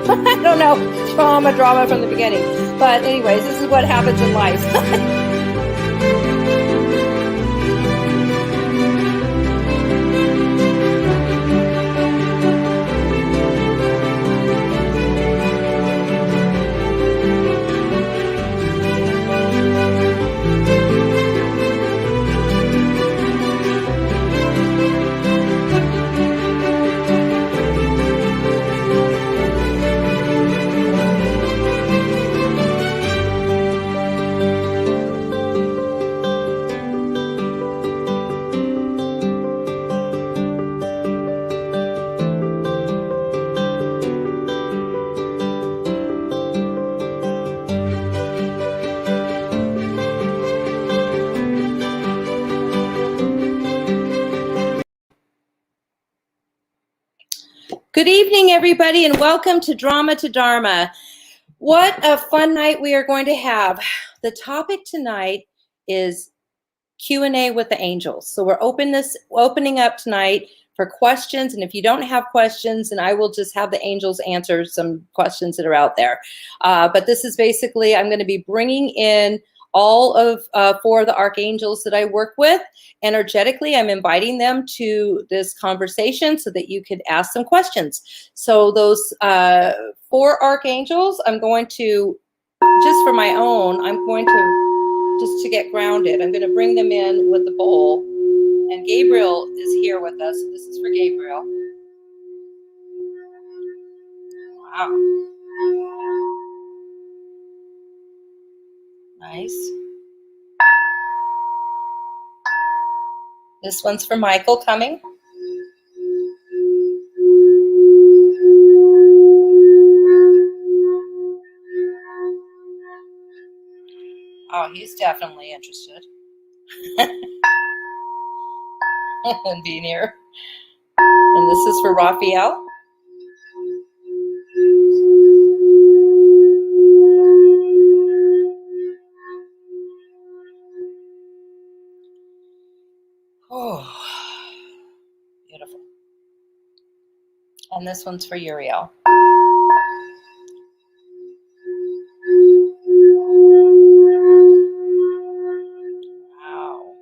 I don't know, drama from the beginning. But anyways, this is what happens in life. Good evening, everybody, and welcome to Drama to Dharma. What a fun night we are going to have. The topic tonight is Q&A with the angels. So we're opening up tonight for questions, and if you don't have questions, then I will just have the angels answer some questions that are out there. But this is basically, I'm going to be bringing in all of 4 of the archangels that I work with. Energetically, I'm inviting them to this conversation so that you could ask some questions. So those 4 archangels, I'm going to, just for my own, I'm going to, just to get grounded, I'm going to bring them in with the bowl. And Gabriel is here with us. So this is for Gabriel. Wow. Nice. This one's for Michael coming. Oh, he's definitely interested in being here. And this is for Raphael. Oh, beautiful. And this one's for Uriel. Wow.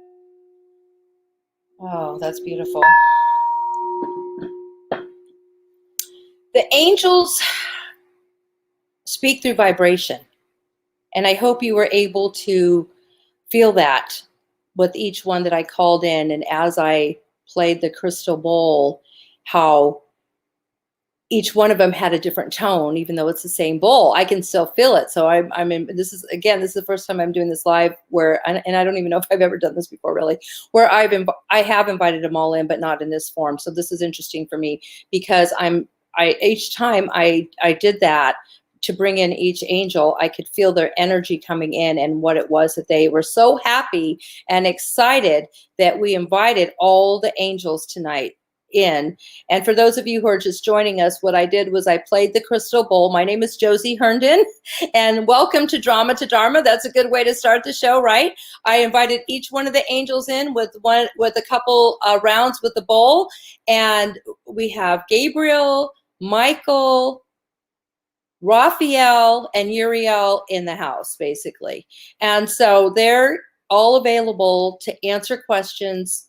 Oh, that's beautiful. The angels speak through vibration. And I hope you were able to feel that with each one that I called in. And as I played the crystal bowl, how each one of them had a different tone, even though it's the same bowl, I can still feel it. So I'm in, this is the first time I'm doing this live where, and I don't even know if I've ever done this before really, where I have invited them all in, but not in this form. So this is interesting for me because each time I did that, to bring in each angel, I could feel their energy coming in and what it was that they were so happy and excited that we invited all the angels tonight in. And for those of you who are just joining us, what I did was I played the crystal bowl. My name is Josie Herndon, and welcome to Drama to Dharma. That's a good way to start the show, right? I invited each one of the angels in with a couple rounds with the bowl, and we have Gabriel, Michael, Raphael, and Uriel in the house, basically. And so they're all available to answer questions.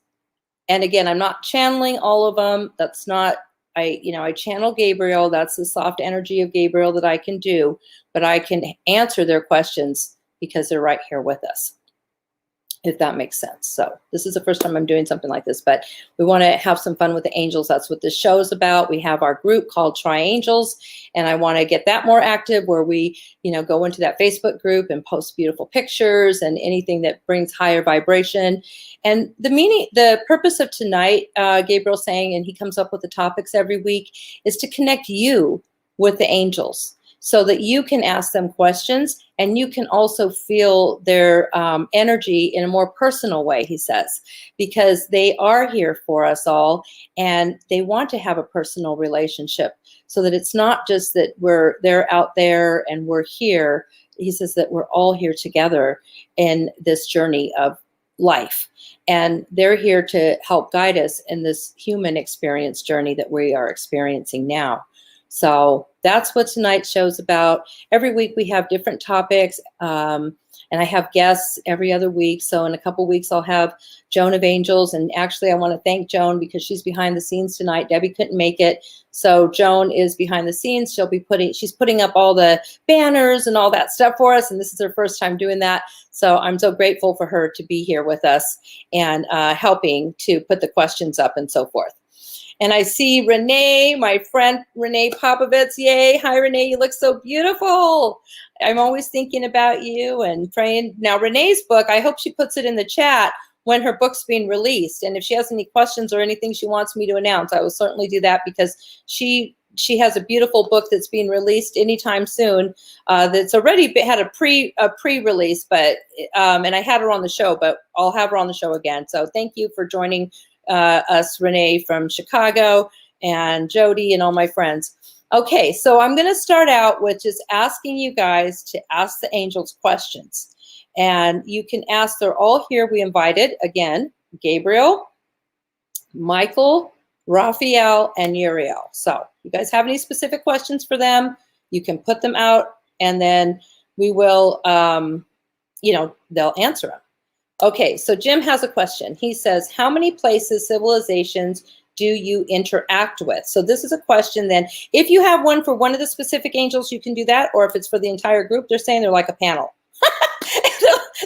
And again, I'm not channeling all of them. That's not, I channel Gabriel. That's the soft energy of Gabriel that I can do. But I can answer their questions because they're right here with us, if that makes sense. So this is the first time I'm doing something like this, but we want to have some fun with the angels. That's what this show is about. We have our group called Triangels, and I want to get that more active where we, go into that Facebook group and post beautiful pictures and anything that brings higher vibration. And the purpose of tonight, Gabriel's saying, and he comes up with the topics every week, is to connect you with the angels, so that you can ask them questions and you can also feel their energy in a more personal way, he says, because they are here for us all and they want to have a personal relationship so that it's not just that they're out there and we're here. He says that we're all here together in this journey of life. And they're here to help guide us in this human experience journey that we are experiencing now. So That's what tonight's show's about. Every week we have different topics, and I have guests every other week. So in a couple weeks, I'll have Joan of Angels. And actually, I want to thank Joan because she's behind the scenes tonight. Debbie couldn't make it. So Joan is behind the scenes. She's putting up all the banners and all that stuff for us. And this is her first time doing that. So I'm so grateful for her to be here with us and helping to put the questions up and so forth. And I see Renee, my friend Renee Popovitz. Yay. Hi, Renee. You look so beautiful. I'm always thinking about you and praying. Now, Renee's book, I hope she puts it in the chat when her book's being released. And if she has any questions or anything she wants me to announce, I will certainly do that because she has a beautiful book that's being released anytime soon. That's already had a pre-release, but and I had her on the show, but I'll have her on the show again. So thank you for joining us, Renee from Chicago, and Jody, and all my friends. Okay, so I'm going to start out with just asking you guys to ask the angels questions. And you can ask, they're all here. We invited, again, Gabriel, Michael, Raphael, and Uriel. So you guys have any specific questions for them, you can put them out, and then we will, they'll answer them. Okay, so Jim has a question. He says, how many places, civilizations do you interact with? So this is a question then. If you have one for one of the specific angels, you can do that. Or if it's for the entire group, they're saying they're like a panel.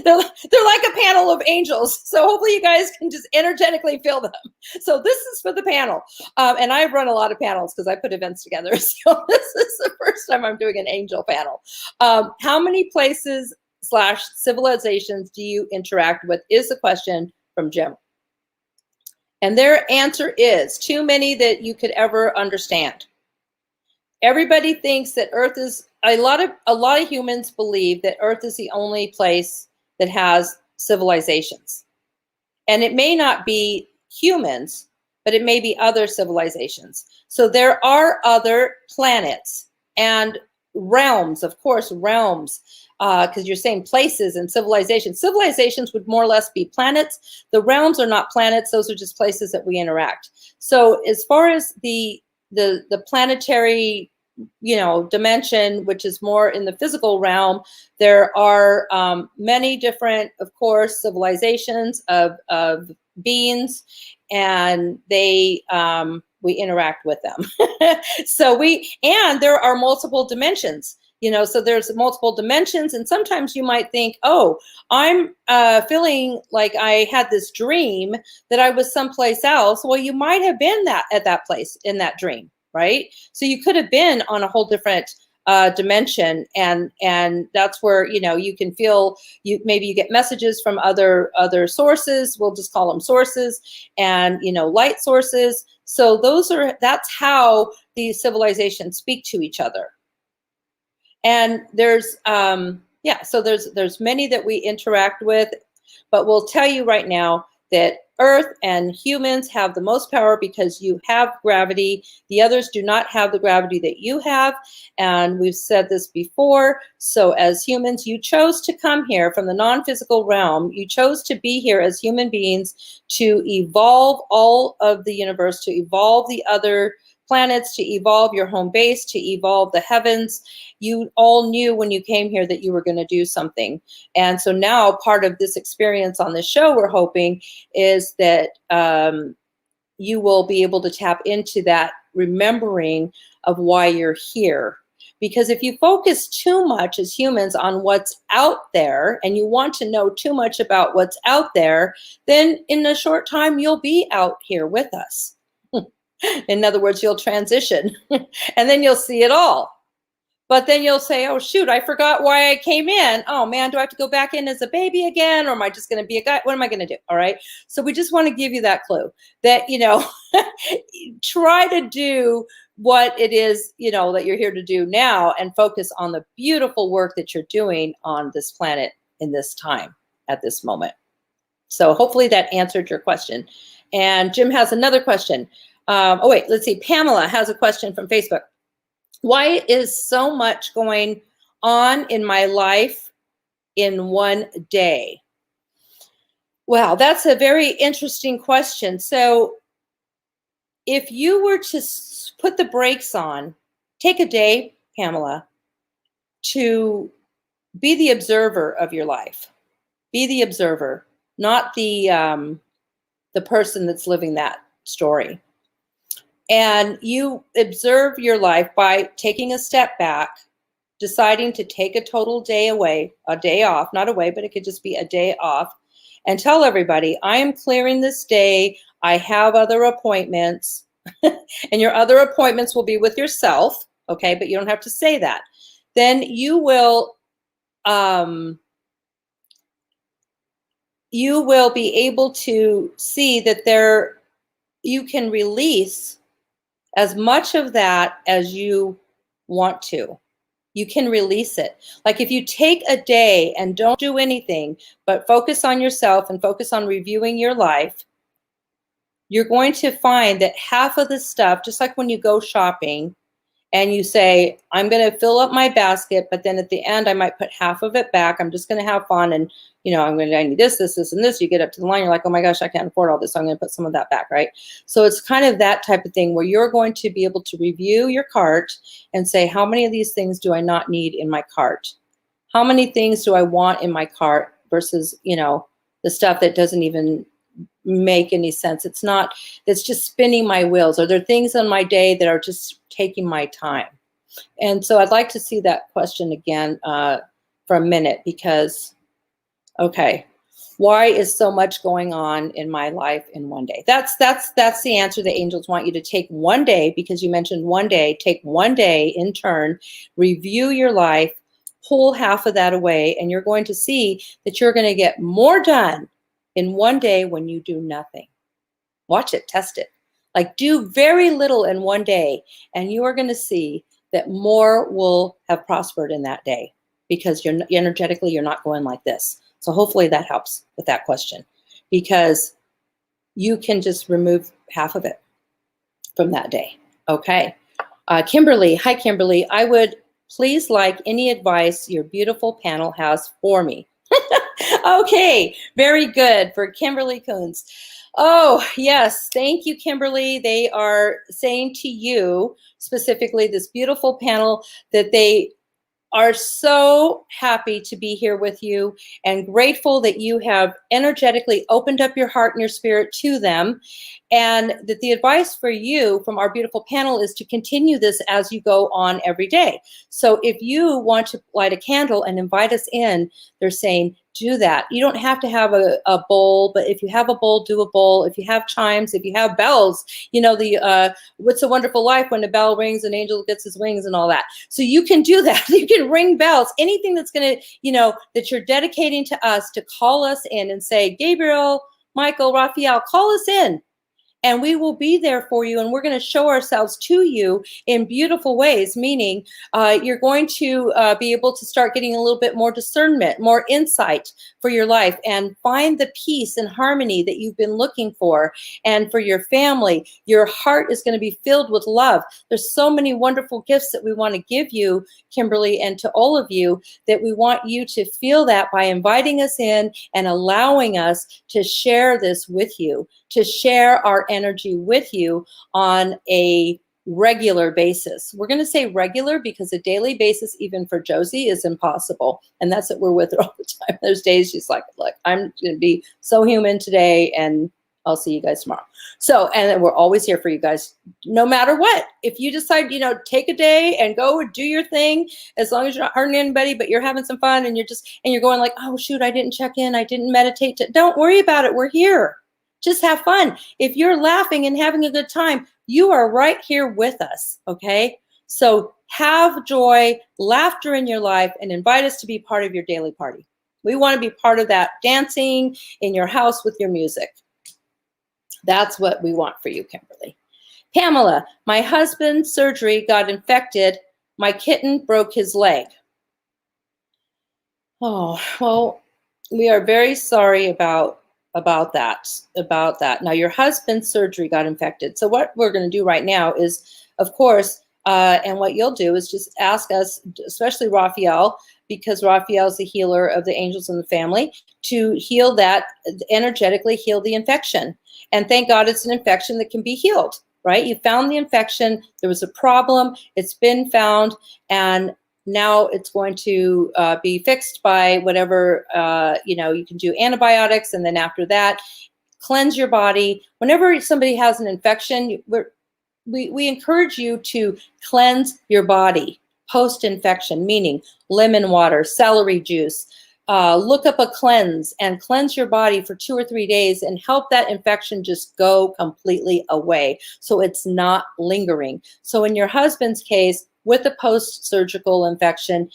they're like a panel of angels. So hopefully you guys can just energetically feel them. So this is for the panel. And I've run a lot of panels because I put events together. So this is the first time I'm doing an angel panel. How many places / civilizations do you interact with is the question from Jim. And their answer is too many that you could ever understand. Everybody thinks that Earth is, a lot of humans believe that Earth is the only place that has civilizations. And it may not be humans, but it may be other civilizations. So there are other planets and realms, of course, realms, because you're saying places and civilizations. Civilizations would more or less be planets. The realms are not planets. Those are just places that we interact. So as far as the planetary, dimension, which is more in the physical realm, there are many different, of course, civilizations of beings, and they we interact with them. And there are multiple dimensions. So there's multiple dimensions, and sometimes you might think, oh, I'm feeling like I had this dream that I was someplace else. Well, you might have been at that place in that dream, right? So you could have been on a whole different dimension, and that's where you can feel maybe you get messages from other sources. We'll just call them sources, and light sources. So that's how these civilizations speak to each other. And there's there's many that we interact with, but we'll tell you right now that Earth and humans have the most power because you have gravity. The others do not have the gravity that you have. And we've said this before. So as humans, you chose to come here from the non-physical realm. You chose to be here as human beings to evolve all of the universe, to evolve the other planets, to evolve your home base, to evolve the heavens. You all knew when you came here that you were going to do something. And so now part of this experience on this show, we're hoping, is that you will be able to tap into that remembering of why you're here. Because if you focus too much as humans on what's out there, and you want to know too much about what's out there, then in a short time, you'll be out here with us. In other words, you'll transition and then you'll see it all. But then you'll say, oh, shoot, I forgot why I came in. Oh, man, do I have to go back in as a baby again? Or am I just going to be a guy? What am I going to do? All right. So we just want to give you that clue that, try to do what it is, that you're here to do now, and focus on the beautiful work that you're doing on this planet in this time at this moment. So hopefully that answered your question. And Jim has another question. Let's see. Pamela has a question from Facebook. Why is so much going on in my life in one day? Well, that's a very interesting question. So if you were to put the brakes on take a day, Pamela, to be the observer of your life. Be the observer, not the person that's living that story. And you observe your life by taking a step back, deciding to take a total day away, a day off, not away, but it could just be a day off, and tell everybody, I am clearing this day. I have other appointments. And your other appointments will be with yourself, okay? But you don't have to say that. Then you will be able to see that you can release as much of that as you want to. You can release it. Like if you take a day and don't do anything, but focus on yourself and focus on reviewing your life, you're going to find that half of the stuff, just like when you go shopping and you say, I'm going to fill up my basket, but then at the end, I might put half of it back. I'm just going to have fun. And, I need this, and this. You get up to the line, you're like, oh my gosh, I can't afford all this. So I'm going to put some of that back, right? So it's kind of that type of thing where you're going to be able to review your cart and say, how many of these things do I not need in my cart? How many things do I want in my cart versus, the stuff that doesn't even make any sense. It's just spinning my wheels. Are there things on my day that are just taking my time? And so I'd like to see that question again for a minute because, okay, why is so much going on in my life in one day? That's the answer. The angels want you to take one day, because you mentioned one day, take one day in turn, review your life, pull half of that away, and you're going to see that you're going to get more done in one day when you do nothing. Watch it, test it. Like do very little in one day, and you are going to see that more will have prospered in that day because you're energetically, you're not going like this. So hopefully that helps with that question, because you can just remove half of it from that day. Okay. Kimberly, hi Kimberly. I would please like any advice your beautiful panel has for me. Okay, very good for Kimberly Coons. Oh, yes. Thank you, Kimberly. They are saying to you, specifically this beautiful panel, that they are so happy to be here with you and grateful that you have energetically opened up your heart and your spirit to them. And that the advice for you from our beautiful panel is to continue this as you go on every day. So if you want to light a candle and invite us in, they're saying, do that. You don't have to have a bowl, but if you have a bowl, do a bowl. If you have chimes, if you have bells, What's a Wonderful Life, when the bell rings, an angel gets his wings and all that. So you can do that. You can ring bells, anything that's going to, that you're dedicating to us to call us in and say, Gabriel, Michael, Raphael, call us in. And we will be there for you, and we're going to show ourselves to you in beautiful ways, meaning you're going to be able to start getting a little bit more discernment, more insight for your life, and find the peace and harmony that you've been looking for. And for your family, your heart is going to be filled with love. There's so many wonderful gifts that we want to give you, Kimberly, and to all of you, that we want you to feel that by inviting us in and allowing us to share this with you, to share our energy with you on a regular basis. We're going to say regular because a daily basis, even for Josie, is impossible. And that's what we're with her all the time. There's days she's like, look, I'm going to be so human today, and I'll see you guys tomorrow. So, and we're always here for you guys, no matter what. If you decide, take a day and go and do your thing, as long as you're not hurting anybody, but you're having some fun, and you're going like, oh shoot, I didn't check in, I didn't meditate. Don't worry about it. We're here. Just have fun. If you're laughing and having a good time, you are right here with us, okay? So have joy, laughter in your life, and invite us to be part of your daily party. We want to be part of that dancing in your house with your music. That's what we want for you, Kimberly. Pamela, my husband's surgery got infected. My kitten broke his leg. Oh, well, we are very sorry about that. Now, your husband's surgery got infected. So what we're going to do right now is, of course, and what you'll do is just ask us, especially Raphael, because Raphael is the healer of the angels in the family, to heal that, energetically heal the infection. And thank God it's an infection that can be healed. right? You found the infection. There was a problem. It's been found. And now it's going to be fixed by whatever, you can do antibiotics. And then after that, cleanse your body. Whenever somebody has an infection, we encourage you to cleanse your body post-infection, meaning lemon water, celery juice. Look up a cleanse and cleanse your body for 2 or 3 days and help that infection just go completely away so it's not lingering. So in your husband's case, with a post-surgical infection,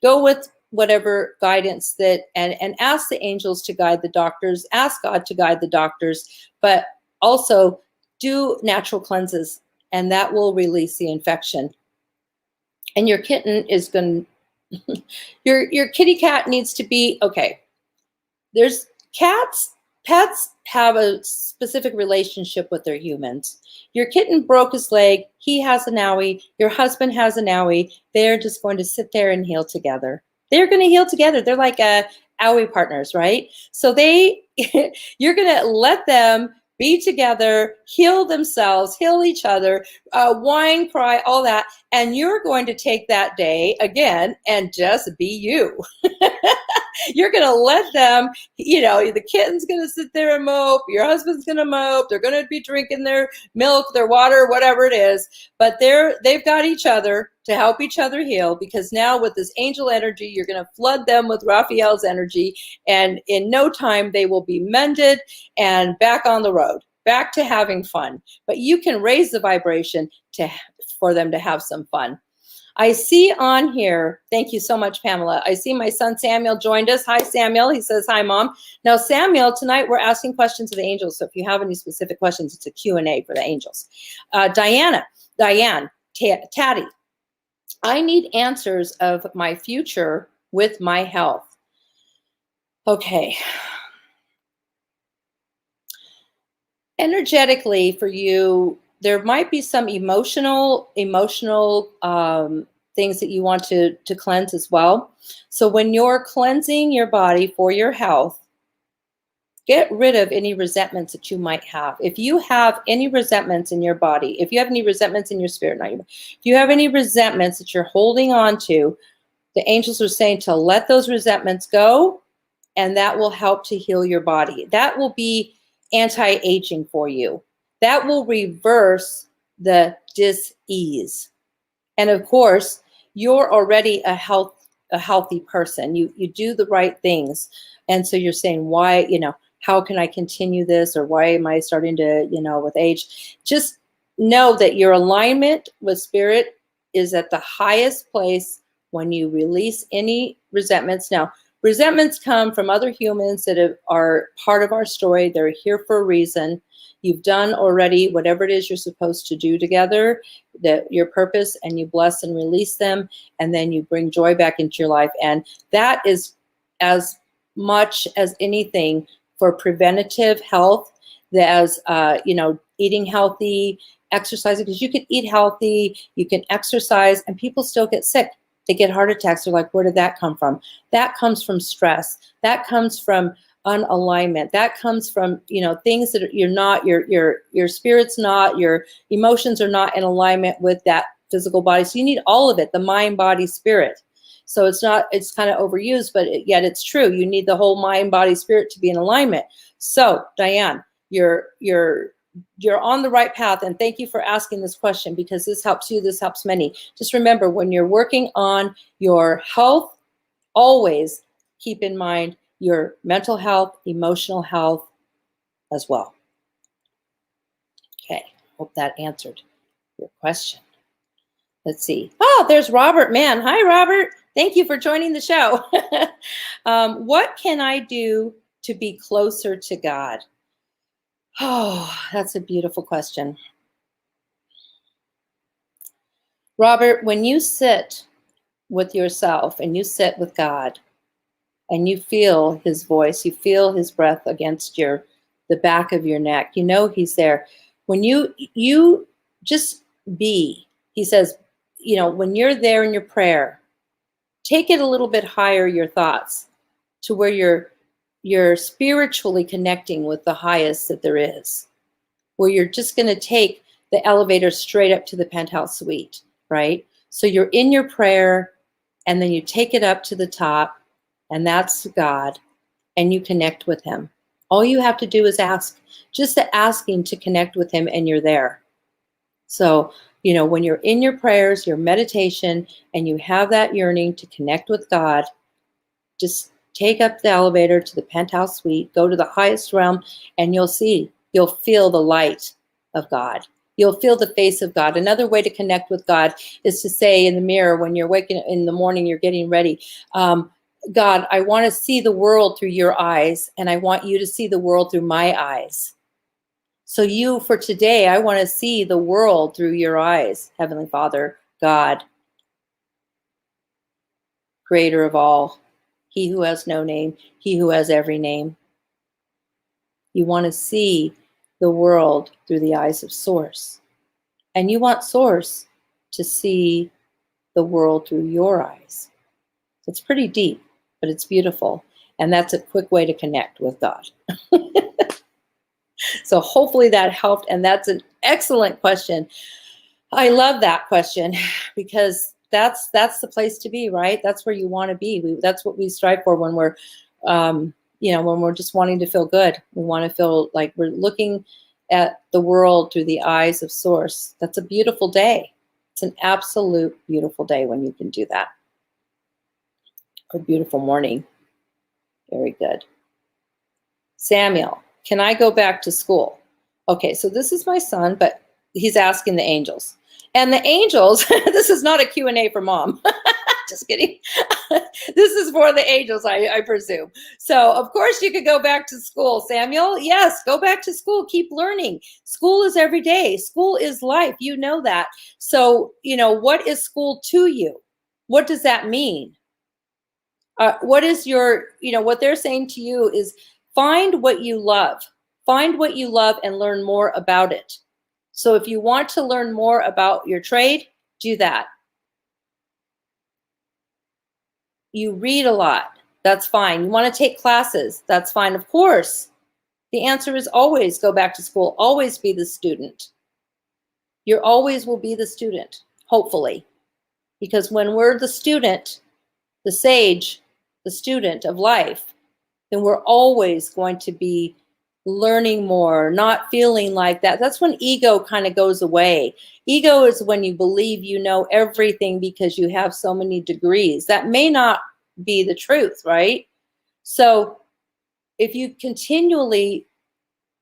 go with whatever guidance that, and ask the angels to guide the doctors, ask God to guide the doctors, but also do natural cleanses, and that will release the infection. And your kitten is going to, your kitty cat needs to be, okay, there's pets have a specific relationship with their humans. Your kitten broke his leg, he has an owie, your husband has an owie, they're just going to sit there and heal together. They're going to heal together. They're like owie partners, right? So you're going to let them be together, heal themselves, heal each other, whine, cry, all that. And you're going to take that day again and just be you. You're going to let them, the kitten's going to sit there and mope. Your husband's going to mope. They're going to be drinking their milk, their water, whatever it is. But they've got each other to help each other heal, because now with this angel energy, you're going to flood them with Raphael's energy. And in no time, they will be mended and back on the road, back to having fun. But you can raise the vibration for them to have some fun. I see on here, thank you so much, Pamela. I see my son Samuel joined us. Hi, Samuel. He says, hi, Mom. Now, Samuel, tonight we're asking questions of the angels. So if you have any specific questions, it's a Q&A for the angels. Diane, Tatty, I need answers of my future with my health. Okay. Energetically for you, there might be some emotional things that you want to cleanse as well. So when you're cleansing your body for your health, get rid of any resentments that you might have. If you have any resentments in your body, if you have any resentments in your spirit, if you have any resentments that you're holding on to, the angels are saying to let those resentments go, and that will help to heal your body. That will be anti-aging for you. That will reverse the dis-ease. And of course, you're already a healthy person. You do the right things. And so you're saying, why, how can I continue this? Or why am I starting to, with age? Just know that your alignment with spirit is at the highest place when you release any resentments. Now, resentments come from other humans that are part of our story. They're here for a reason. You've done already whatever it is you're supposed to do together, your purpose, and you bless and release them, and then you bring joy back into your life. And that is as much as anything for preventative health, as eating healthy, exercising, because you can eat healthy, you can exercise, and people still get sick. They get heart attacks. They're like, where did that come from? That comes from stress. That comes from unalignment. That comes from, things that you're not, your spirit's not, your emotions are not in alignment with that physical body. So you need all of it, the mind, body, spirit. So it's kind of overused, but yet it's true. You need the whole mind, body, spirit to be in alignment. So Diane, you're on the right path. And thank you for asking this question, because this helps you. This helps many. Just remember, when you're working on your health, always keep in mind your mental health, emotional health as well. Okay, hope that answered your question. Let's see. Oh, there's Robert. Man, hi, Robert. Thank you for joining the show. What can I do to be closer to God? Oh, that's a beautiful question. Robert, when you sit with yourself and you sit with God and you feel his voice, you feel his breath against the back of your neck, he's there. When you just be, he says, when you're there in your prayer, take it a little bit higher, your thoughts, to where you're spiritually connecting with the highest that there is, where you're just going to take the elevator straight up to the penthouse suite, right? So you're in your prayer, and then you take it up to the top, and that's God, and you connect with him. All you have to do is ask, just the asking to connect with him, and you're there. So, when you're in your prayers, your meditation, and you have that yearning to connect with God, just take up the elevator to the penthouse suite, go to the highest realm, and you'll feel the light of God. You'll feel the face of God. Another way to connect with God is to say in the mirror when you're waking in the morning, you're getting ready, God, I want to see the world through your eyes, and I want you to see the world through my eyes. So for today, I want to see the world through your eyes, Heavenly Father, God, creator of all, he who has no name, he who has every name. You want to see the world through the eyes of Source. And you want Source to see the world through your eyes. It's pretty deep, but it's beautiful. And that's a quick way to connect with God. So hopefully that helped. And that's an excellent question. I love that question because that's the place to be, right? That's where you want to be. That's what we strive for when we're, when we're just wanting to feel good. We want to feel like we're looking at the world through the eyes of Source. That's a beautiful day. It's an absolute beautiful day when you can do that. A beautiful morning. Very good. Samuel, can I go back to school? Okay, so this is my son, but he's asking the angels. And the angels, this is not a Q&A for mom. Just kidding. This is for the angels, I presume. So, of course, you could go back to school, Samuel. Yes, go back to school. Keep learning. School is every day. School is life. You know that. So, what is school to you? What does that mean? What is what they're saying to you is find what you love. Find what you love and learn more about it. So if you want to learn more about your trade, do that. You read a lot. That's fine. You want to take classes. That's fine. Of course, the answer is always go back to school. Always be the student. You always will be the student, hopefully. Because when we're the student, the sage, the student of life, then we're always going to be learning more, not feeling like that. That's when ego kind of goes away. Ego is when you believe you know everything because you have so many degrees. That may not be the truth, right? So if you continually,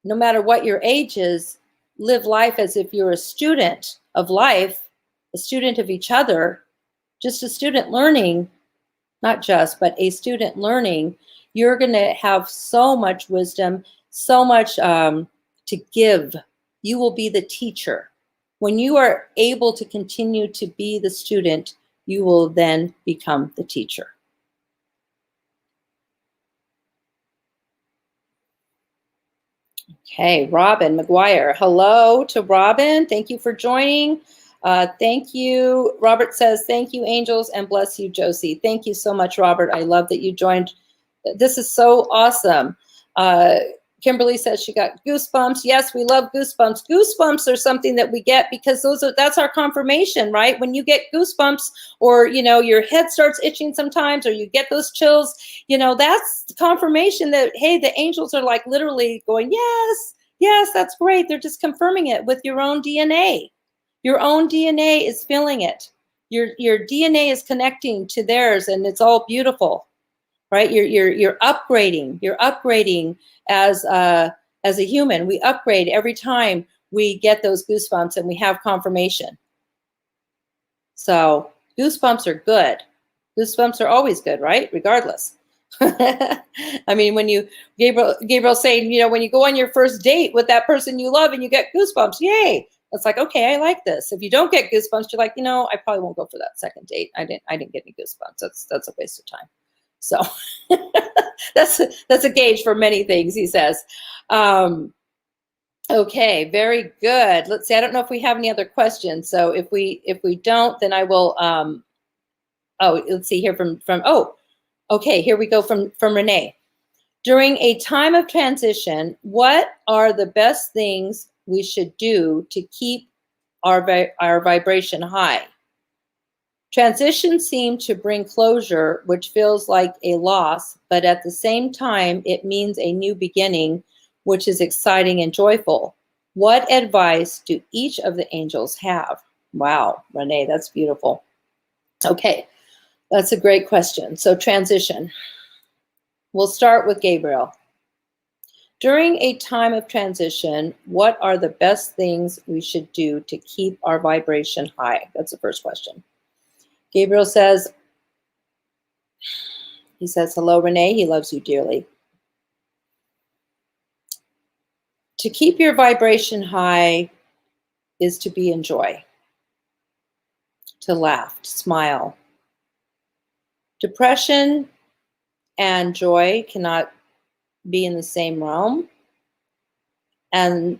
no matter what your age is, live life as if you're a student of life, a student of each other, just a student learning, not just, but a student learning, you're going to have so much wisdom, so much to give. You will be the teacher. When you are able to continue to be the student, you will then become the teacher. Okay, Robin McGuire. Hello to Robin. Thank you for joining. Thank you. Robert says, thank you, angels, and bless you, Josie. Thank you so much, Robert. I love that you joined. This is so awesome. Kimberly says she got goosebumps. Yes, we love goosebumps. Goosebumps are something that we get because that's our confirmation, right? When you get goosebumps or, your head starts itching sometimes or you get those chills, that's confirmation that, hey, the angels are like literally going, yes, yes, that's great. They're just confirming it with your own DNA. Your own DNA is feeling it. Your DNA is connecting to theirs and it's all beautiful. Right, you're upgrading. You're upgrading as a human. We upgrade every time we get those goosebumps and we have confirmation. So goosebumps are good. Goosebumps are always good, right? Regardless. I mean, when Gabriel saying, when you go on your first date with that person you love and you get goosebumps, yay! It's like, okay, I like this. If you don't get goosebumps, you're like, I probably won't go for that second date. I didn't get any goosebumps. That's a waste of time. So that's a gauge for many things, he says. Okay, very good. Let's see. I don't know if we have any other questions. So if we don't, then I will. Let's see here from. Okay, here we go from Renee. During a time of transition, what are the best things we should do to keep our vibration high. Transitions seem to bring closure, which feels like a loss, but at the same time, it means a new beginning, which is exciting and joyful. What advice do each of the angels have? Wow, Renee, that's beautiful. Okay, that's a great question. So transition. We'll start with Gabriel. During a time of transition, what are the best things we should do to keep our vibration high? That's the first question. Gabriel says, hello, Renee. He loves you dearly. To keep your vibration high is to be in joy, to laugh, to smile. Depression and joy cannot be in the same realm. And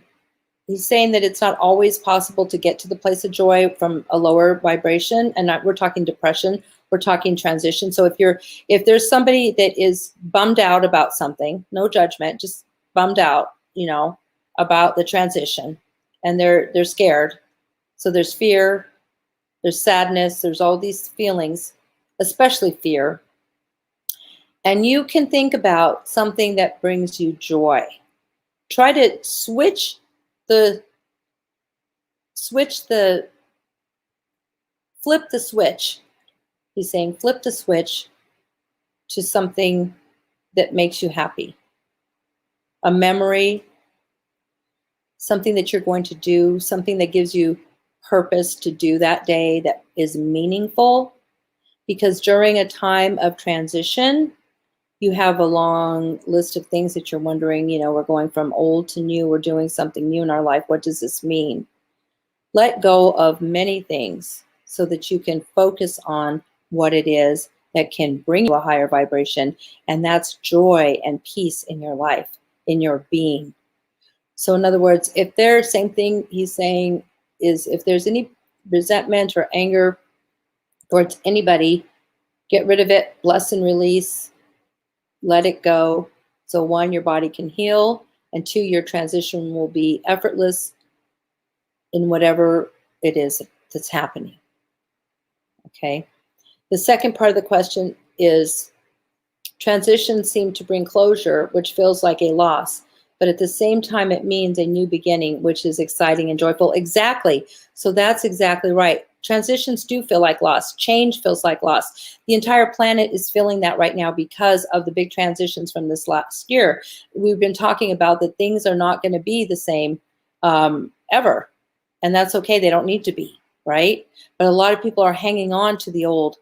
he's saying that it's not always possible to get to the place of joy from a lower vibration. And we're talking depression, we're talking transition. So if there's somebody that is bummed out about something, no judgment, just bummed out, about the transition, and they're scared. So there's fear, there's sadness, there's all these feelings, especially fear. And you can think about something that brings you joy. Try to flip the switch. He's saying flip the switch to something that makes you happy. A memory, something that you're going to do, something that gives you purpose to do that day that is meaningful. Because during a time of transition, you have a long list of things that you're wondering, we're going from old to new, we're doing something new in our life. What does this mean? Let go of many things so that you can focus on what it is that can bring you a higher vibration. And that's joy and peace in your life, in your being. So in other words, if there's same thing he's saying is if there's any resentment or anger towards anybody, get rid of it, bless and release. Let it go. So 1, your body can heal, and 2, your transition will be effortless in whatever it is that's happening. Okay. The second part of the question is transitions seem to bring closure, which feels like a loss, but at the same time, it means a new beginning, which is exciting and joyful. Exactly. So that's exactly right. Transitions do feel like loss. Change feels like loss. The entire planet is feeling that right now because of the big transitions from this last year. We've been talking about that things are not going to be the same ever. And that's okay. They don't need to be, right? But a lot of people are hanging on to the old,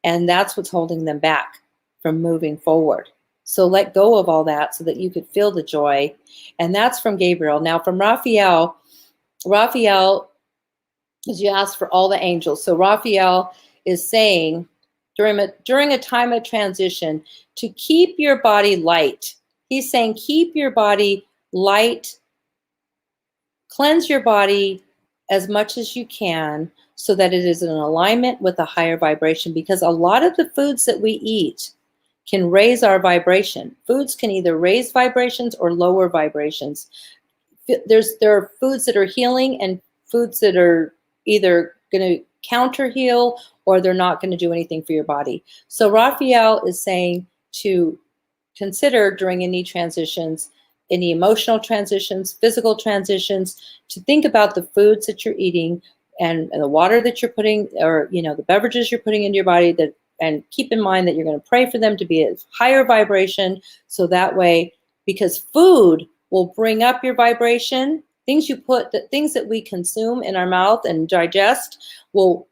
and that's what's holding them back from moving forward. So let go of all that so that you could feel the joy. And that's from Gabriel. Now from Raphael, as you asked for all the angels. So Raphael is saying during a time of transition to keep your body light. He's saying keep your body light, cleanse your body as much as you can so that it is in alignment with a higher vibration, because a lot of the foods that we eat can raise our vibration. Foods can either raise vibrations or lower vibrations. There are foods that are healing and foods that are either going to counter heal or they're not going to do anything for your body. So Raphael is saying to consider during any transitions, any emotional transitions, physical transitions, to think about the foods that you're eating and the water that you're putting, or the beverages you're putting into your body, and keep in mind that you're going to pray for them to be a higher vibration. So that way, because food will bring up your vibration, things that we consume in our mouth and digest will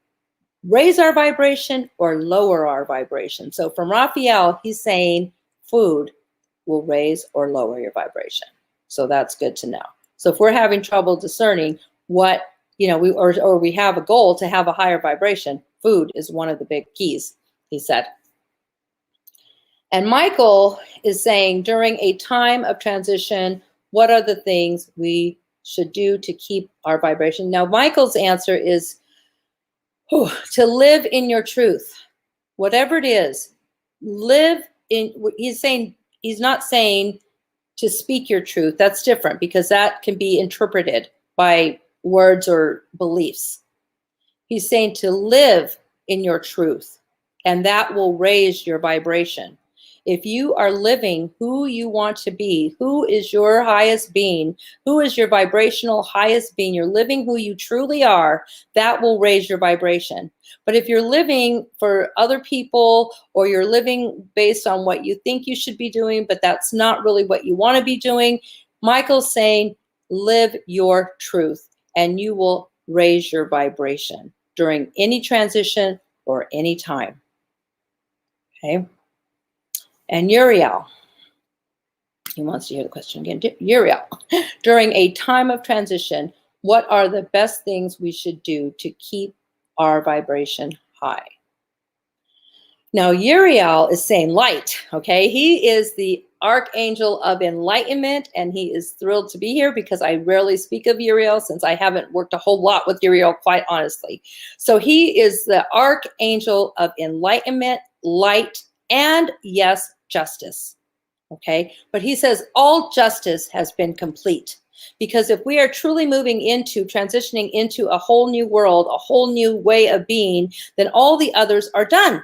raise our vibration or lower our vibration. So from Raphael, he's saying food will raise or lower your vibration. So that's good to know. So if we're having trouble discerning what, we have a goal to have a higher vibration, food is one of the big keys, he said. And Michael is saying during a time of transition, what are the things we should do to keep our vibration? Now, Michael's answer is to live in your truth. Whatever it is, he's not saying to speak your truth. That's different, because that can be interpreted by words or beliefs. He's saying to live in your truth, and that will raise your vibration. If you are living who you want to be, who is your highest being, who is your vibrational highest being, you're living who you truly are, that will raise your vibration. But if you're living for other people, or you're living based on what you think you should be doing, but that's not really what you want to be doing, Michael's saying, live your truth, and you will raise your vibration during any transition or any time. Okay. And Uriel, he wants to hear the question again. Uriel, during a time of transition, what are the best things we should do to keep our vibration high? Now, Uriel is saying light, okay? He is the Archangel of Enlightenment, and he is thrilled to be here because I rarely speak of Uriel since I haven't worked a whole lot with Uriel, quite honestly. So he is the Archangel of Enlightenment, light, and yes, justice, okay? But he says all justice has been complete, because if we are truly moving into, transitioning into a whole new world, a whole new way of being, then all the others are done.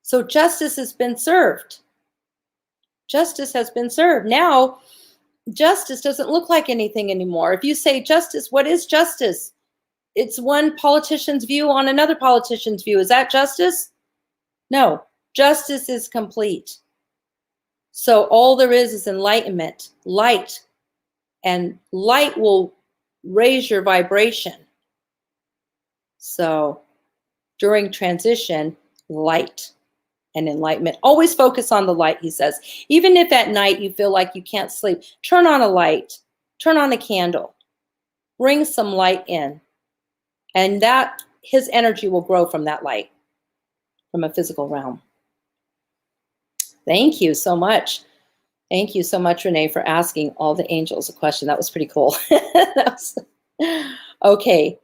So justice has been served. Justice has been served. Now, justice doesn't look like anything anymore. If you say justice, what is justice? It's one politician's view on another politician's view. Is that justice? No, justice is complete. So all there is enlightenment, light, and light will raise your vibration. So during transition, light and enlightenment. Always focus on the light, he says. Even if at night you feel like you can't sleep, turn on a light, turn on a candle, bring some light in, and that his energy will grow from that light, from a physical realm. Thank you so much. Thank you so much, Renee, for asking all the angels a question. That was pretty cool. Okay.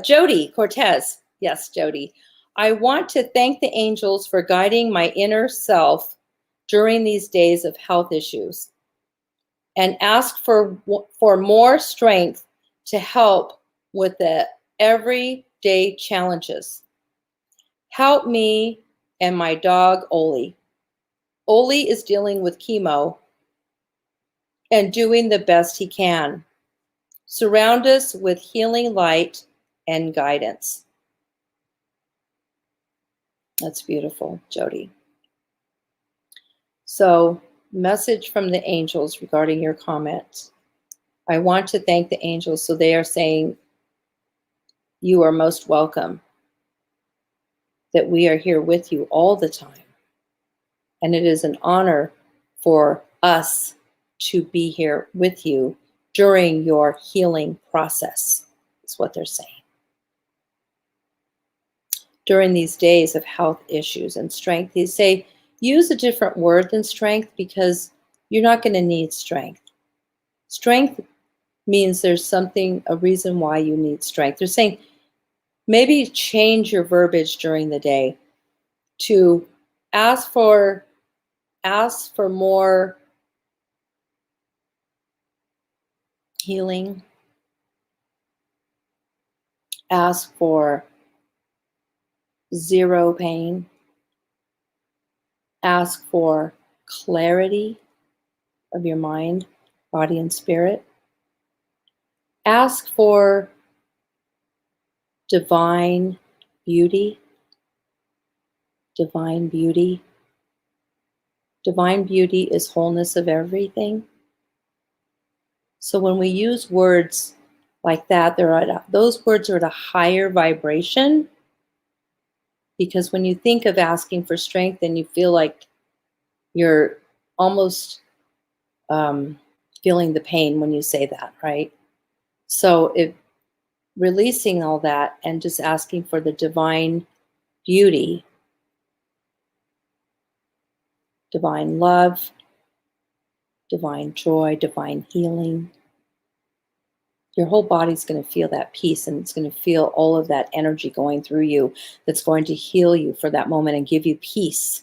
Jody Cortez. Yes, Jody. I want to thank the angels for guiding my inner self during these days of health issues, and ask for more strength to help with the everyday challenges. Help me and my dog, Oli. Oli is dealing with chemo and doing the best he can. Surround us with healing light and guidance. That's beautiful, Jody. So, message from the angels regarding your comments. I want to thank the angels. So they are saying, you are most welcome, that we are here with you all the time. And it is an honor for us to be here with you during your healing process, is what they're saying. During these days of health issues and strength, they say, use a different word than strength, because you're not going to need strength. Strength means there's something, a reason why you need strength. They're saying, maybe change your verbiage during the day to ask for more healing, ask for zero pain, ask for clarity of your mind, body, and spirit. Ask for divine beauty. Divine beauty. Divine beauty is wholeness of everything. So when we use words like that, those words are at a higher vibration, because when you think of asking for strength, then you feel like you're almost feeling the pain when you say that, right? So releasing all that and just asking for the divine beauty, divine love, divine joy, divine healing. Your whole body's going to feel that peace, and it's going to feel all of that energy going through you that's going to heal you for that moment and give you peace,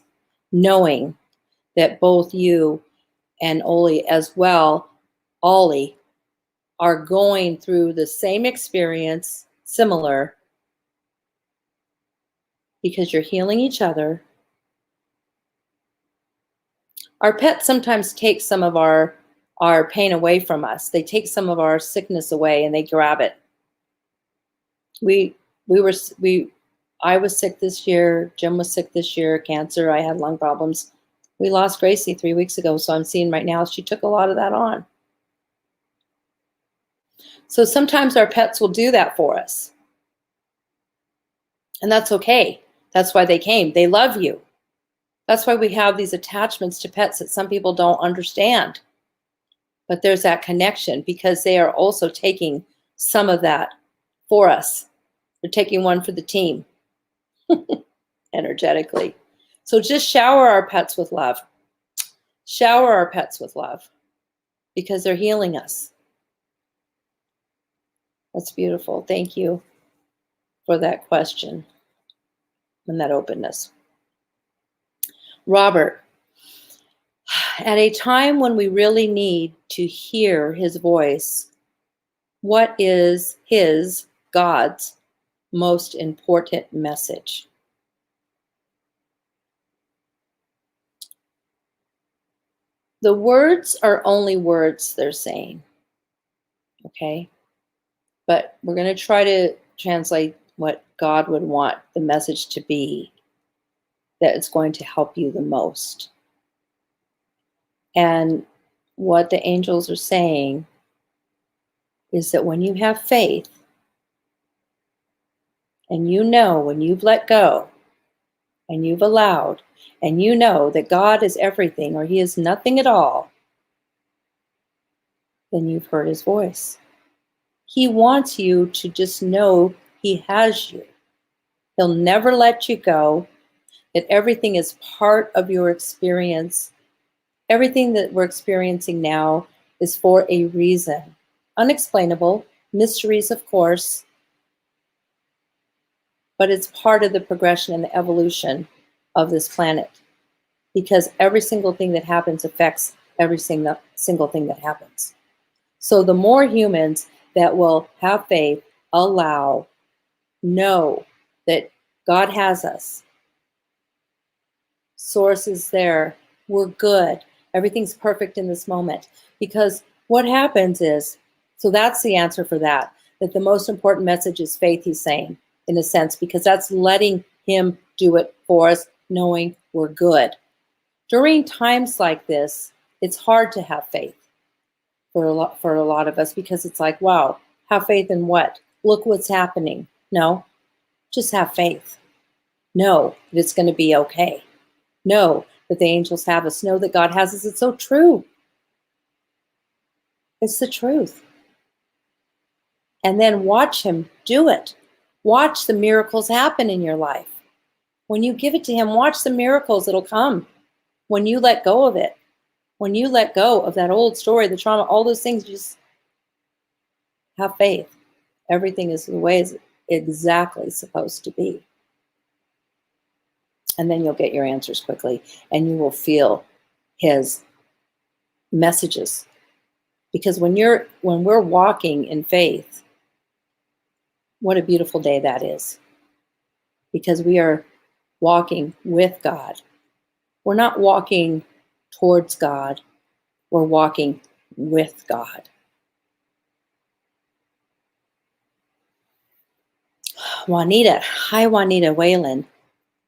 knowing that both you and Oli as well Ollie are going through the same experience, similar, because you're healing each other. Our pets sometimes take some of our pain away from us. They take some of our sickness away and they grab it. I was sick this year. Jim was sick this year, cancer. I had lung problems. We lost Gracie 3 weeks ago. So I'm seeing right now she took a lot of that on. So sometimes our pets will do that for us. And that's okay. That's why they came. They love you. That's why we have these attachments to pets that some people don't understand. But there's that connection because they are also taking some of that for us. They're taking one for the team energetically. So just shower our pets with love. Shower our pets with love because they're healing us. That's beautiful. Thank you for that question and that openness. Robert, at a time when we really need to hear his voice, what is God's most important message? The words are only words they're saying, okay? But we're going to try to translate what God would want the message to be that it's going to help you the most. And what the angels are saying is that when you have faith and you know when you've let go and you've allowed and you know that God is everything or he is nothing at all, then you've heard his voice. He wants you to just know he has you. He'll never let you go, that everything is part of your experience. Everything that we're experiencing now is for a reason. Unexplainable, mysteries, of course, but it's part of the progression and the evolution of this planet because every single thing that happens affects every single thing that happens. So the more humans that will have faith, allow, know that God has us, source is there, we're good, everything's perfect in this moment. Because what happens is, so that's the answer for that the most important message is faith, he's saying, in a sense, because that's letting him do it for us, knowing we're good. During times like this, it's hard to have faith for a lot of us because it's like, wow, have faith in what? Look what's happening. No, just have faith. Know that it's going to be okay. Know that the angels have us. Know that God has us. It's so true. It's the truth. And then watch him do it. Watch the miracles happen in your life. When you give it to him, watch the miracles that'll come when you let go of it. When you let go of that old story, the trauma, all those things, just have faith. Everything is the way it's exactly supposed to be. And then you'll get your answers quickly and you will feel his messages. Because when we're walking in faith, what a beautiful day that is. Because we are walking with God. We're not walking towards God. We're walking with God. Juanita, hi Juanita Whalen.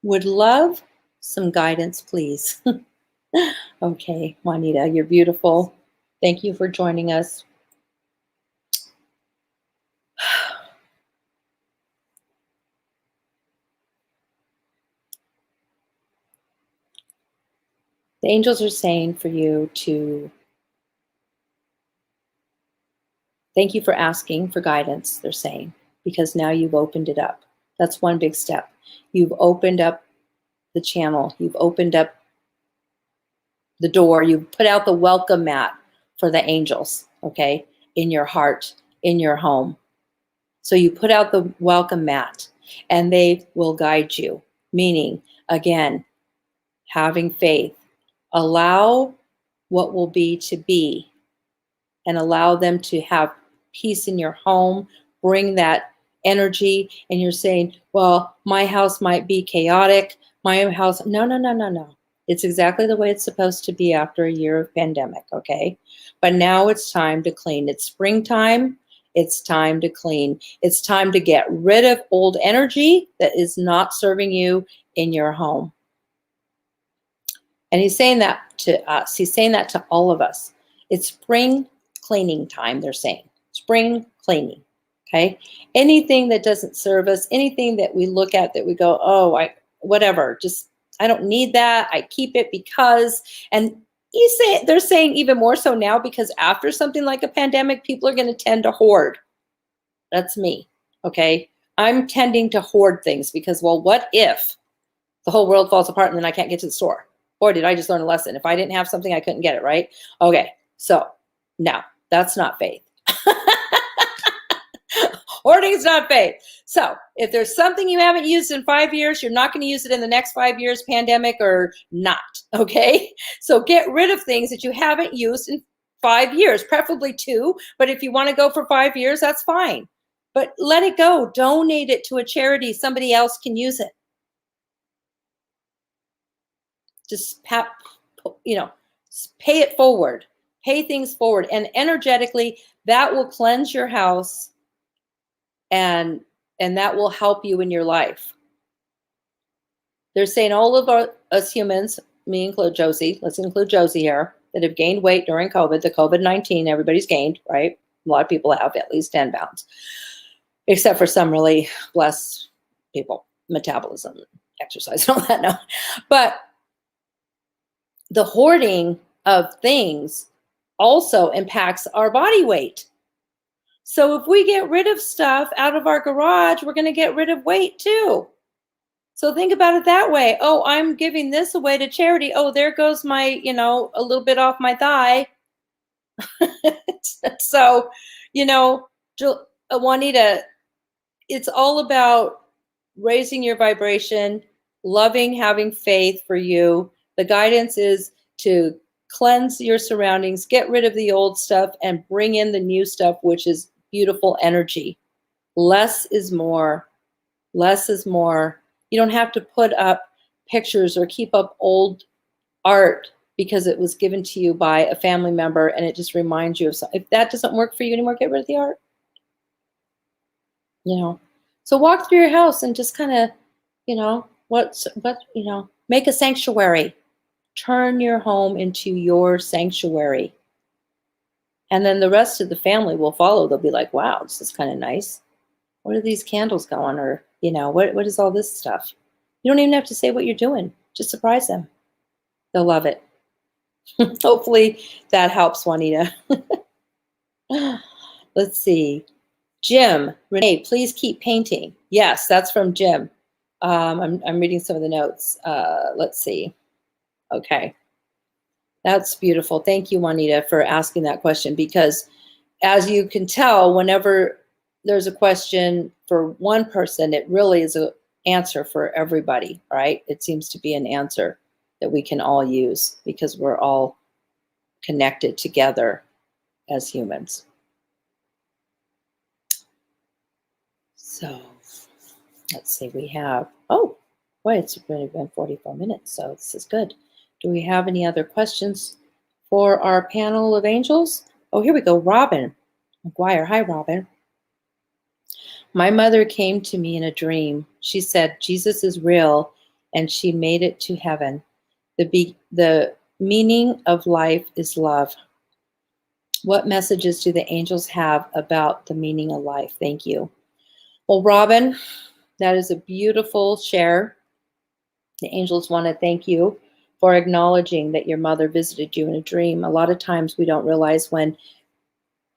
Would love some guidance, please. Okay, Juanita, you're beautiful. Thank you for joining us. The angels are saying for you to thank you for asking for guidance, they're saying, because now you've opened it up. That's one big step. You've opened up the channel. You've opened up the door. You've put out the welcome mat for the angels, okay, in your heart, in your home. So you put out the welcome mat and they will guide you, meaning, again, having faith. Allow what will be to be. and allow them to have peace in your home, bring that energy. And you're saying, well, my house might be chaotic. My house, no, no, no, no, no. It's exactly the way it's supposed to be after a year of pandemic, okay? But now it's time to clean. It's springtime. It's time to clean. It's time to get rid of old energy that is not serving you in your home. And he's saying that to us. He's saying that to all of us. It's spring cleaning time, they're saying. Spring cleaning, okay? Anything that doesn't serve us, anything that we look at that we go, oh, whatever, just, I don't need that. I keep it because, and they're saying even more so now because after something like a pandemic, people are going to tend to hoard. That's me, okay? I'm tending to hoard things because, well, what if the whole world falls apart and then I can't get to the store? Or did I just learn a lesson? If I didn't have something, I couldn't get it, right? Okay, so no, that's not faith. Hoarding is not faith. So if there's something you haven't used in 5 years, you're not going to use it in the next 5 years, pandemic or not, okay? So get rid of things that you haven't used in 5 years, preferably 2. But if you want to go for 5 years, that's fine. But let it go. Donate it to a charity. Somebody else can use it. Just pay it forward. Pay things forward. And energetically, that will cleanse your house. And that will help you in your life. They're saying all of us humans, me include Josie, let's include Josie here, that have gained weight during COVID, the COVID-19, everybody's gained, right? A lot of people have at least 10 pounds, except for some really blessed people, metabolism, exercise, and all that, no. But the hoarding of things also impacts our body weight. So if we get rid of stuff out of our garage, we're going to get rid of weight too. So think about it that way. Oh, I'm giving this away to charity. Oh, there goes my, a little bit off my thigh. So, Juanita, it's all about raising your vibration, loving, having faith for you. The guidance is to cleanse your surroundings, get rid of the old stuff, and bring in the new stuff, which is beautiful energy. Less is more. Less is more. You don't have to put up pictures or keep up old art because it was given to you by a family member and it just reminds you of something. If that doesn't work for you anymore, get rid of the art. So walk through your house and just kind of, make a sanctuary. Turn your home into your sanctuary. And then the rest of the family will follow. They'll be like, wow, this is kind of nice. What are these candles going? Or, what is all this stuff? You don't even have to say what you're doing. Just surprise them. They'll love it. Hopefully that helps, Juanita. Let's see. Jim, Renee, please keep painting. Yes, that's from Jim. I'm reading some of the notes. Let's see. Okay. That's beautiful. Thank you, Juanita, for asking that question, because as you can tell, whenever there's a question for one person, it really is an answer for everybody, right? It seems to be an answer that we can all use because we're all connected together as humans. So let's see, we have, it's really been 44 minutes, so this is good. Do we have any other questions for our panel of angels? Oh, here we go. Robin McGuire. Hi, Robin. My mother came to me in a dream. She said, Jesus is real, and she made it to heaven. The meaning of life is love. What messages do the angels have about the meaning of life? Thank you. Well, Robin, that is a beautiful share. The angels want to thank you for acknowledging that your mother visited you in a dream. A lot of times we don't realize when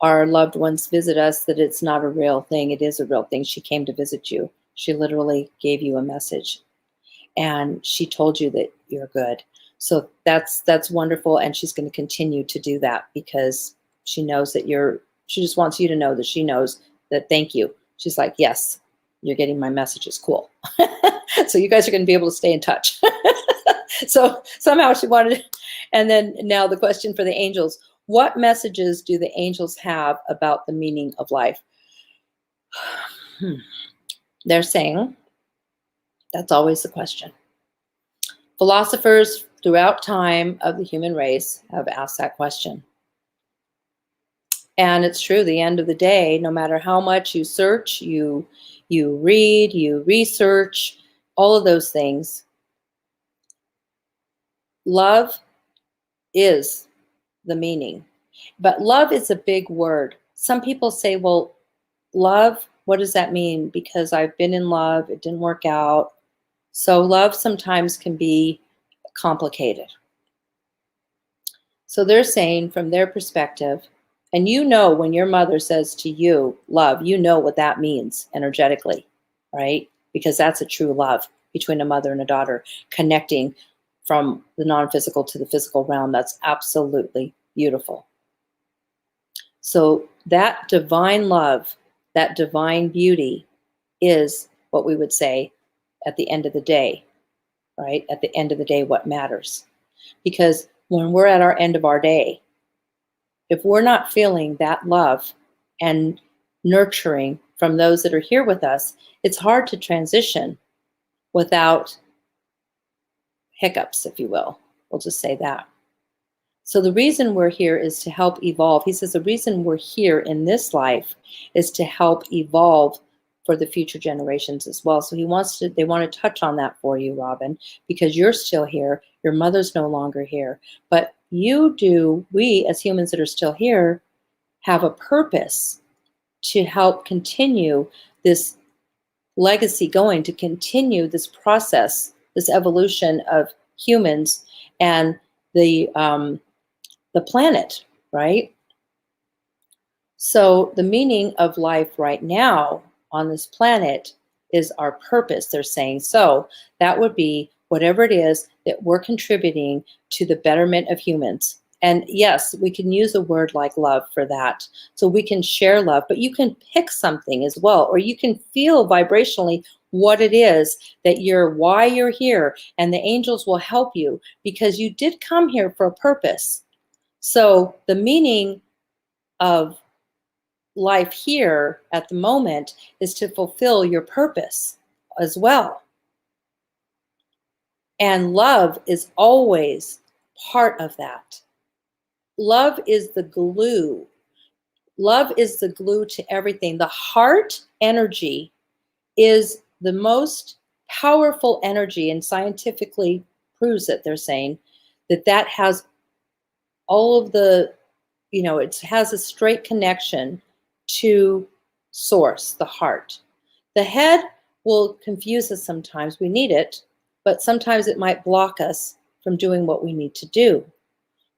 our loved ones visit us that it's not a real thing. It is a real thing. She came to visit you. She literally gave you a message, and she told you that you're good. So that's wonderful, and she's going to continue to do that because she knows that she just wants you to know that she knows that. Thank you. She's like, yes, you're getting my messages. Cool. So you guys are going to be able to stay in touch. So somehow she wanted, and then now the question for the angels, What messages do the angels have about the meaning of life? They're saying that's always the question. Philosophers throughout time of the human race have asked that question. And it's true, the end of the day, no matter how much you search, you read, you research, all of those things, love is the meaning. But love is a big word. Some people say, well, love, what does that mean? Because I've been in love, it didn't work out. So love sometimes can be complicated. So they're saying from their perspective, and you know when your mother says to you, love, you know what that means energetically, right? Because that's a true love between a mother and a daughter, connecting from the non-physical to the physical realm. That's absolutely beautiful. So that divine love, that divine beauty is what we would say at the end of the day, right? At the end of the day, what matters. Because when we're at our end of our day, if we're not feeling that love and nurturing from those that are here with us, it's hard to transition without hiccups, if you will. We'll just say that. So the reason we're here is to help evolve. He says the reason we're here in this life is to help evolve for the future generations as well. So they want to touch on that for you, Robin, because you're still here. Your mother's no longer here. But we as humans that are still here have a purpose to help continue this legacy going, to continue this process, this evolution of humans and the planet, right? So the meaning of life right now on this planet is our purpose, they're saying. So that would be whatever it is that we're contributing to the betterment of humans. And yes, we can use a word like love for that. So we can share love, but you can pick something as well, or you can feel vibrationally what it is why you're here, and the angels will help you because you did come here for a purpose. So the meaning of life here at the moment is to fulfill your purpose as well. And love is always part of that. Love is the glue. Love is the glue to everything. The heart energy is the most powerful energy, and scientifically proves it, they're saying, that has all of the, it has a straight connection to source, the heart. The head will confuse us sometimes. We need it, but sometimes it might block us from doing what we need to do.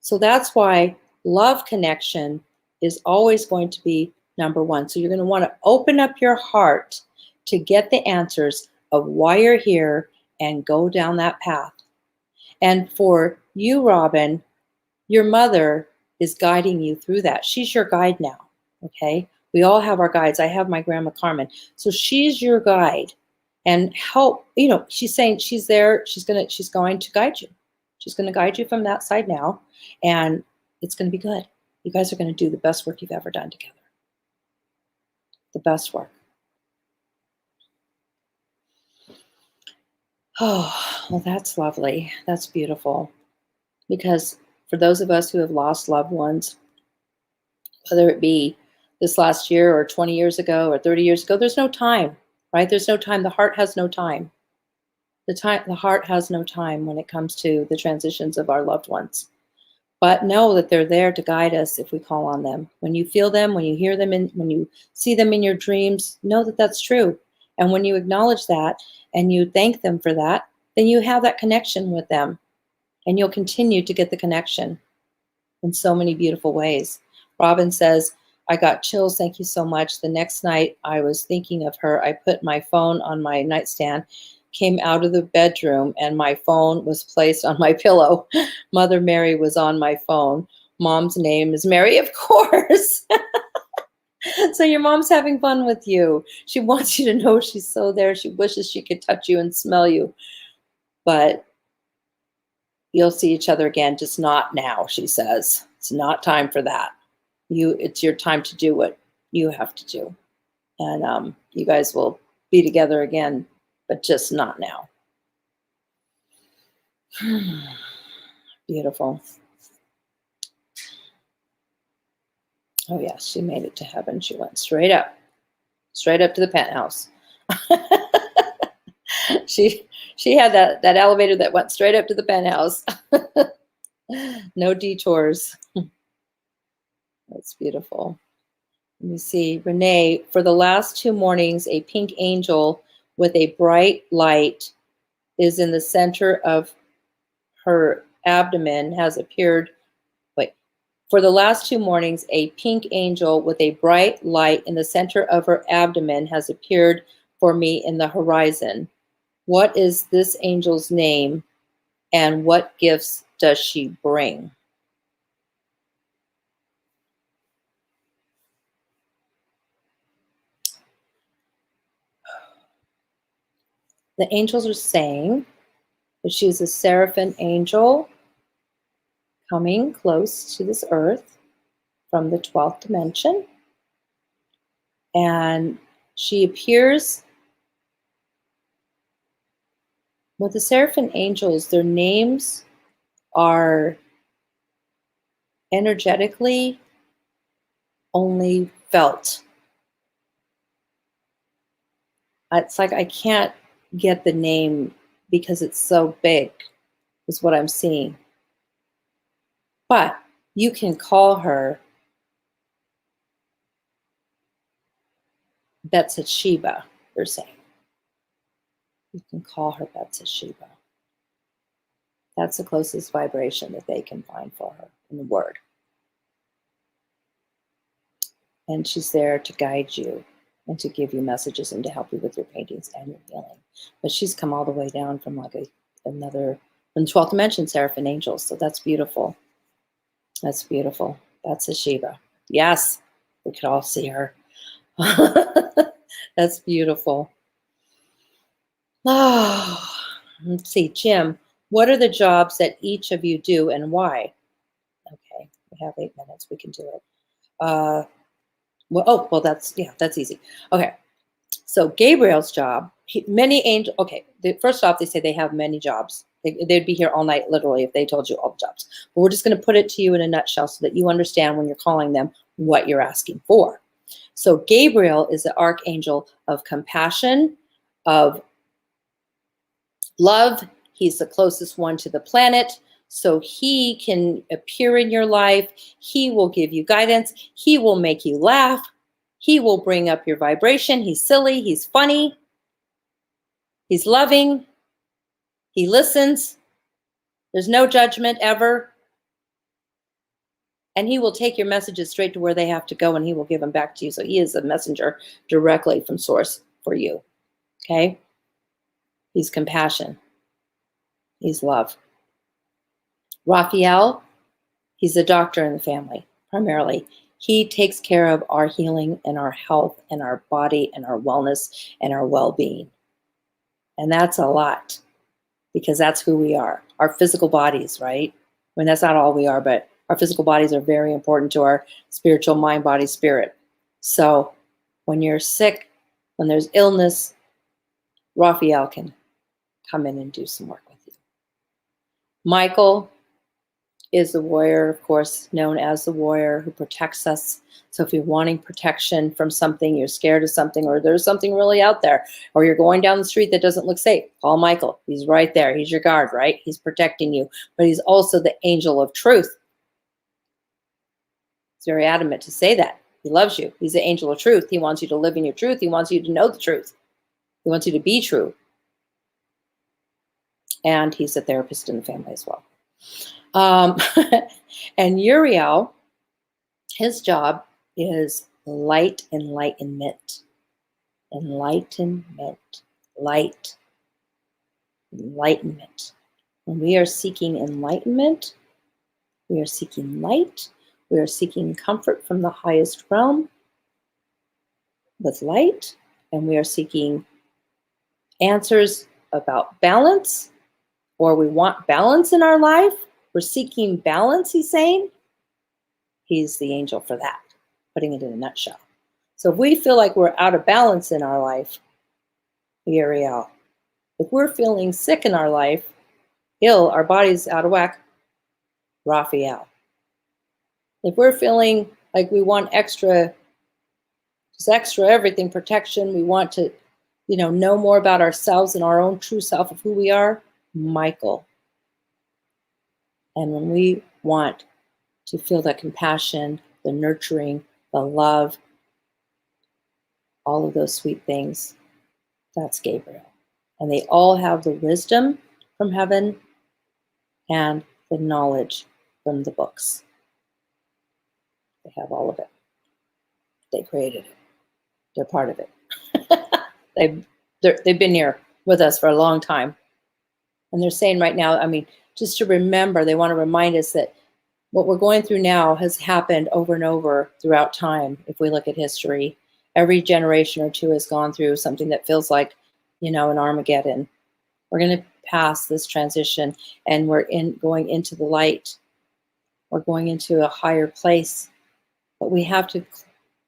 So that's why love connection is always going to be number one. So you're going to want to open up your heart to get the answers of why you're here and go down that path. And for you, Robin, your mother is guiding you through that. She's your guide now, okay? We all have our guides. I have my grandma Carmen. So she's your guide and help, she's saying she's there. She's going to guide you. She's going to guide you from that side now, and it's going to be good. You guys are going to do the best work you've ever done together. The best work. Oh, well, that's lovely. That's beautiful. Because for those of us who have lost loved ones, whether it be this last year or 20 years ago or 30 years ago, there's no time, right? There's no time. The heart has no time. The heart has no time when it comes to the transitions of our loved ones. But know that they're there to guide us if we call on them. When you feel them, when you hear them, when you see them in your dreams, know that that's true. And when you acknowledge that and you thank them for that, then you have that connection with them. And you'll continue to get the connection in so many beautiful ways. Robin says, I got chills. Thank you so much. The next night I was thinking of her. I put my phone on my nightstand, came out of the bedroom, and my phone was placed on my pillow. Mother Mary was on my phone. Mom's name is Mary, of course. So your mom's having fun with you. She wants you to know she's so there. She wishes she could touch you and smell you. But you'll see each other again, just not now, she says. It's not time for that. It's your time to do what you have to do. And you guys will be together again, but just not now. Beautiful. Oh yeah, she made it to heaven. She went straight up to the penthouse. she had that elevator that went straight up to the penthouse. No detours. That's beautiful. Let me see. Renee, for the last 2 mornings, a pink angel with a bright light is in the center of her abdomen has appeared. Wait. For the last 2 mornings, a pink angel with a bright light in the center of her abdomen has appeared for me in the horizon. What is this angel's name and what gifts does she bring? The angels are saying that she's a seraphim angel coming close to this earth from the 12th dimension. And she appears with the seraphim angels. Their names are energetically only felt. It's like I can't get the name because it's so big, is what I'm seeing. But you can call her Betsasheba, they're saying. You can call her Betsasheba. That's the closest vibration that they can find for her in the word. And she's there to guide you and to give you messages and to help you with your paintings and your healing. But she's come all the way down from like another, from the 12th dimension, seraphim angels. So that's beautiful. That's beautiful. That's a Sheba. Yes, we could all see her. That's beautiful. Oh, let's see, Jim, what are the jobs that each of you do and why? Okay, we have 8 minutes. We can do it. Well, that's easy. Okay, so Gabriel's job, many angels. Okay, first off, they say they have many jobs. They'd be here all night, literally, if they told you all the jobs. But we're just going to put it to you in a nutshell so that you understand when you're calling them what you're asking for. So Gabriel is the archangel of compassion, of love. He's the closest one to the planet. So he can appear in your life. He will give you guidance. He will make you laugh. He will bring up your vibration. He's silly. He's funny. He's loving. He listens. There's no judgment ever. And he will take your messages straight to where they have to go and he will give them back to you. So he is a messenger directly from source for you. Okay? He's compassion. He's love. Raphael, he's a doctor in the family, primarily. He takes care of our healing and our health and our body and our wellness and our well-being. And that's a lot because that's who we are. Our physical bodies, right? I mean, that's not all we are, but our physical bodies are very important to our spiritual mind, body, spirit. So when you're sick, when there's illness, Raphael can come in and do some work with you. Michael is the warrior, of course, known as the warrior who protects us. So if you're wanting protection from something, you're scared of something, or there's something really out there, or you're going down the street that doesn't look safe, call Michael. He's right there. He's your guard, right? He's protecting you. But he's also the angel of truth. He's very adamant to say that. He loves you. He's the angel of truth. He wants you to live in your truth. He wants you to know the truth. He wants you to be true. And he's a therapist in the family as well. And Uriel, his job is light enlightenment. Enlightenment. Light. Enlightenment. When we are seeking enlightenment, we are seeking light. We are seeking comfort from the highest realm with light. And we are seeking answers about balance, or we want balance in our life. We're seeking balance, he's saying. he's the angel for that, putting it in a nutshell. So if we feel like we're out of balance in our life, Gabriel. If we're feeling sick in our life, ill, our body's out of whack, Raphael. If we're feeling like we want extra, just extra everything, protection, we want to, know more about ourselves and our own true self of who we are, Michael. And when we want to feel the compassion, the nurturing, the love, all of those sweet things, that's Gabriel. And they all have the wisdom from heaven and the knowledge from the books. They have all of it. They created it. They're part of it. They've been here with us for a long time. And they're saying right now, just to remember, they want to remind us that what we're going through now has happened over and over throughout time. If we look at history, every generation or two has gone through something that feels like, an Armageddon. We're going to pass this transition, and we're going into the light. We're going into a higher place, but we have to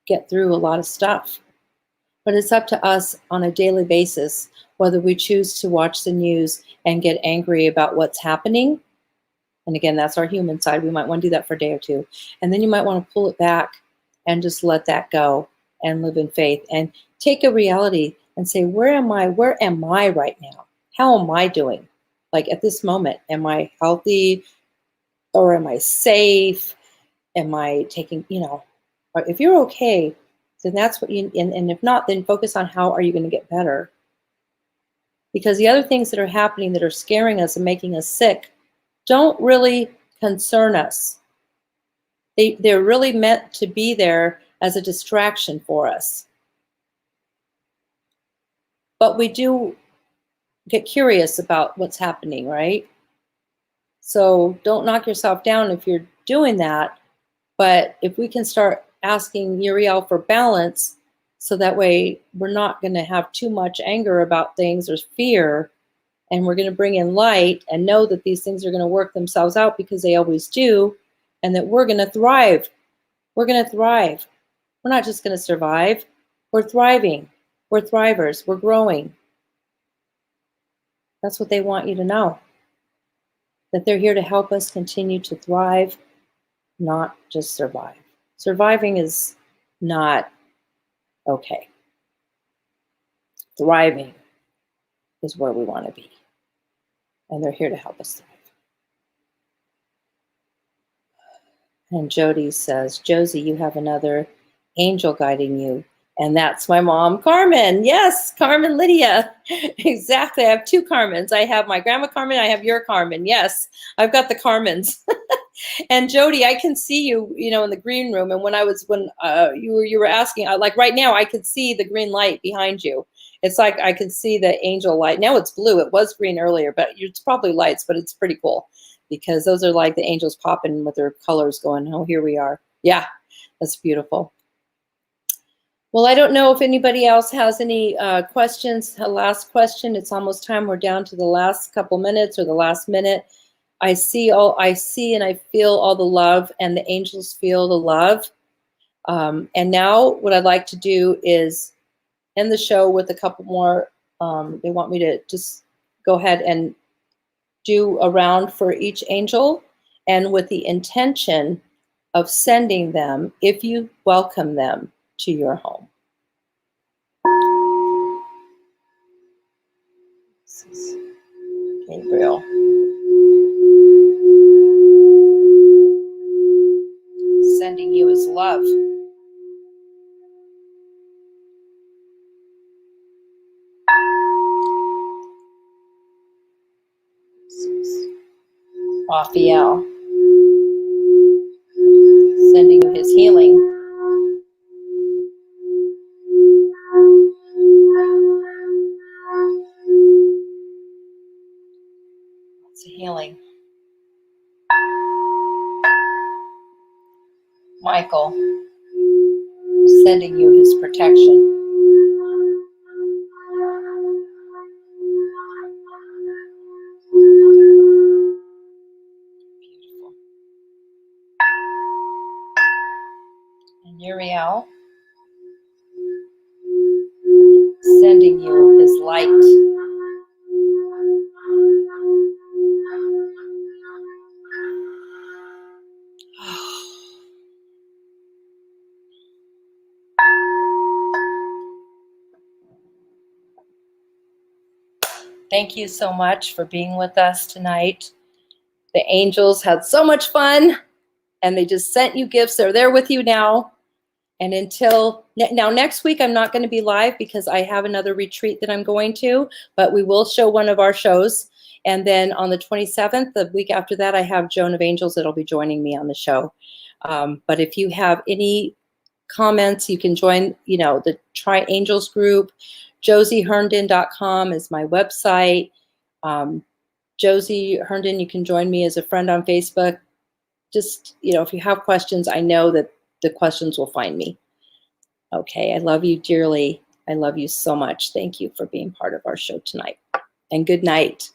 get through a lot of stuff. But it's up to us on a daily basis, whether we choose to watch the news and get angry about what's happening. And again, that's our human side. We might want to do that for a day or two. And then you might want to pull it back and just let that go and live in faith and take a reality and say, where am I? Where am I right now? How am I doing? Like at this moment, am I healthy or am I safe? Am I taking, if you're okay, then that's what and if not, then focus on how are you going to get better? Because the other things that are happening that are scaring us and making us sick don't really concern us. They're really meant to be there as a distraction for us. But we do get curious about what's happening, right? So don't knock yourself down if you're doing that. But if we can start asking Uriel for balance, so that way we're not going to have too much anger about things or fear, and we're going to bring in light and know that these things are going to work themselves out because they always do, and that we're going to thrive. We're going to thrive. We're not just going to survive. We're thriving. We're thrivers. We're growing. That's what they want you to know. That they're here to help us continue to thrive, not just survive. Surviving is not okay. Thriving is where we want to be. And they're here to help us thrive. And Jody says, Josie, you have another angel guiding you. And that's my mom, Carmen. Yes, Carmen Lydia. Exactly. I have two Carmens. I have my grandma Carmen. I have your Carmen. Yes, I've got the Carmens. And Jody, I can see you, in the green room. And when you were asking, like right now, I could see the green light behind you. It's like I can see the angel light. Now it's blue. It was green earlier, but it's probably lights. But it's pretty cool because those are like the angels popping with their colors going, oh, here we are. Yeah, that's beautiful. Well, I don't know if anybody else has any questions. A last question. It's almost time. We're down to the last couple minutes or the last minute. I see and I feel all the love, and the angels feel the love. And now what I'd like to do is end the show with a couple more. They want me to just go ahead and do a round for each angel, and with the intention of sending them, if you welcome them, to your home. This is Gabriel. Sending you his love. Raphael. Sending you his healing. It's a healing. Michael. Sending you his protection. Beautiful. Uriel, sending you his light. Thank you so much for being with us tonight. The angels had so much fun, and they just sent you gifts. They're there with you now. And until now, next week, I'm not going to be live because I have another retreat that I'm going to, but we will show one of our shows. And then on the 27th, the week after that, I have Joan of Angels that'll be joining me on the show. But if you have any comments, you can join, the Try Angels group. JosieHerndon.com is my website. Josie Herndon, you can join me as a friend on Facebook. Just, if you have questions, I know that the questions will find me. Okay, I love you dearly. I love you so much. Thank you for being part of our show tonight. And good night.